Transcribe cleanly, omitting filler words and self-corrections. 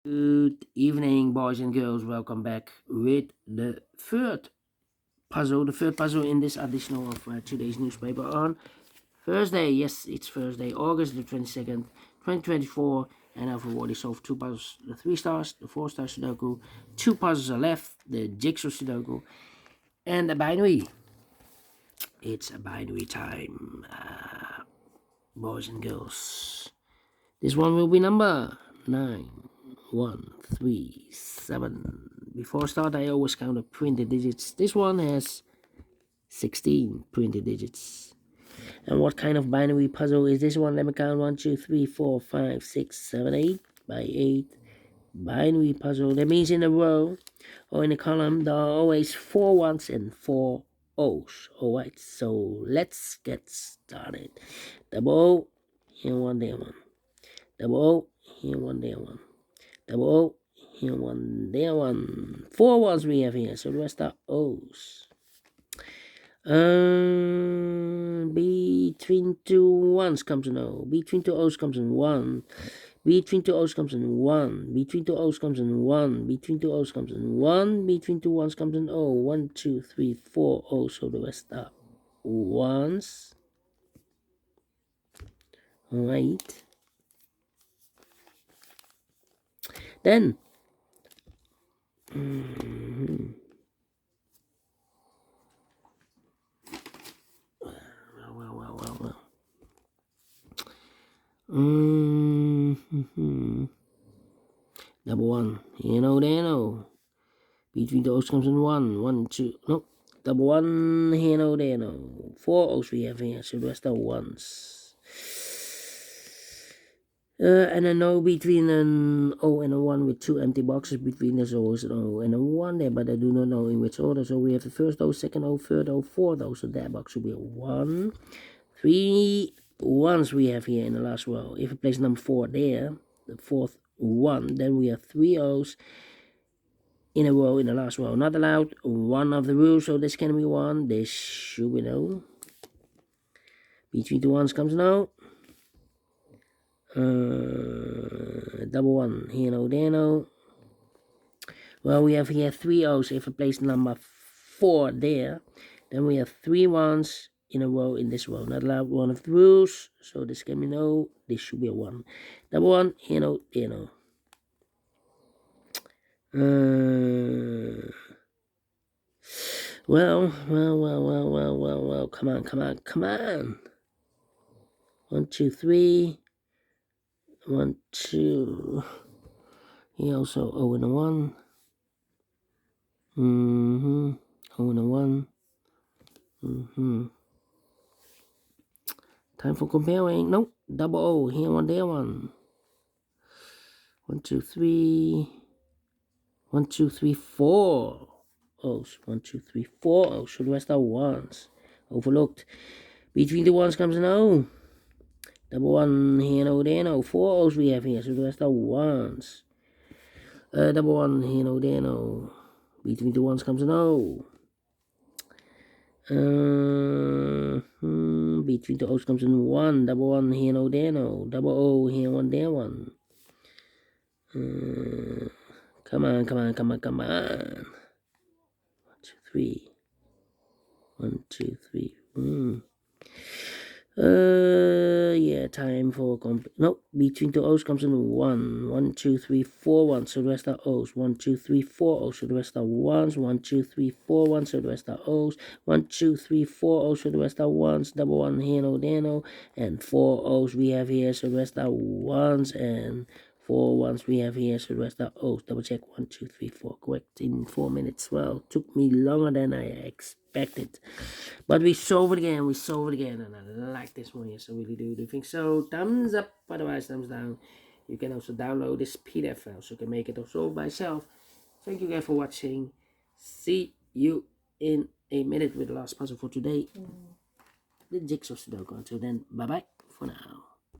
Good evening, boys and girls. Welcome back with the third puzzle. The third puzzle in this edition of today's newspaper on Thursday. Yes, it's Thursday, August the 22nd, 2024. And I've already solved two puzzles: the 3 stars, the 4 star Sudoku. 2 puzzles are left: the Jigsaw Sudoku and a binary. It's a binary time, boys and girls. This one will be number 9137. Before start, I always count the printed digits. This one has 16 printed digits. And what kind of binary puzzle is this one? Let me count: 1, 2, 3, 4, 5, 6, 7, 8 by 8. Binary puzzle. That means in a row or in a column there are always 4 ones and 4 O's. Alright, so let's get started. Double O, here one, there one. Double O, here one, there one. Double O, here one, there one. 4 ones we have here, so the rest are O's. Between 2 ones comes an O. Between 2 O's comes an 1. Between 2 O's comes an 1. Between 2 O's comes an 1. Between 2 O's comes an 1. Between 2 ones comes an O. 1, 2, 3, 4 O's, so the rest are ones. Alright. Then, Double one, there no. Between the O's comes in 1, 1, 2, no. Double one, here no. 4 O's we have here, so the rest are ones. And a no between an O and a 1 with 2 empty boxes between. There's always an O and a 1 there, but I do not know in which order. So we have the first O, second O, third O, fourth O. So that box will be a 1. 3 ones we have here in the last row. If I place number 4 there, the fourth 1, then we have 3 O's in a row in the last row. Not allowed. One of the rules, so this can be 1. This should be no. Between 2 ones comes no. Double one, here no, there no. Well, we have here 3 O's. If I place number 4 there, then we have 3 ones in a row in this row. Not allowed. One of the rules, so this can be no. This should be a 1. Double one, here no, there no. Well. Come on. 1, 2, 3. 1, 2. Here also O and a 1. O and a 1. Time for comparing. Nope. Double O. Here one, there one. 1, 2, 3. 1, 2, 3, 4 O's. 1, 2, 3, 4 O's. So the rest are ones. Overlooked. Between the ones comes an O. Double one, here no, there no. 4 O's we have here, so the rest are ones. Double one, here no, there no. Between the ones comes an O. Between the O's comes an 1. Double one, here no, there no. Double O, here one, there one. Come on. 1, 2, 3. 1, 2, 3. Yeah, time for no. Between 2 O's comes in 1. 1, 2, 3, 4 ones, so the rest are O's. 1, 2, 3, 4 O's, so the rest are ones. 1, 2, 3, 4 ones, so the rest are O's. 1, 2, 3, 4 O's, so the rest are ones. Double one, here no, there no. And 4 O's we have here, so the rest are ones. And 4 ones we have here, so the rest are O's. Double check. 1, 2, 3, 4. Correct in 4 minutes. Well, took me longer than I expected. But we solved it again, and I like this one, yes, I really do think so. Thumbs up, otherwise thumbs down. You can also download this PDF file, so you can make it or solve by yourself. Thank you guys for watching. See you in a minute with the last puzzle for today. The Jigsaw Sudoku. Until then, bye-bye for now.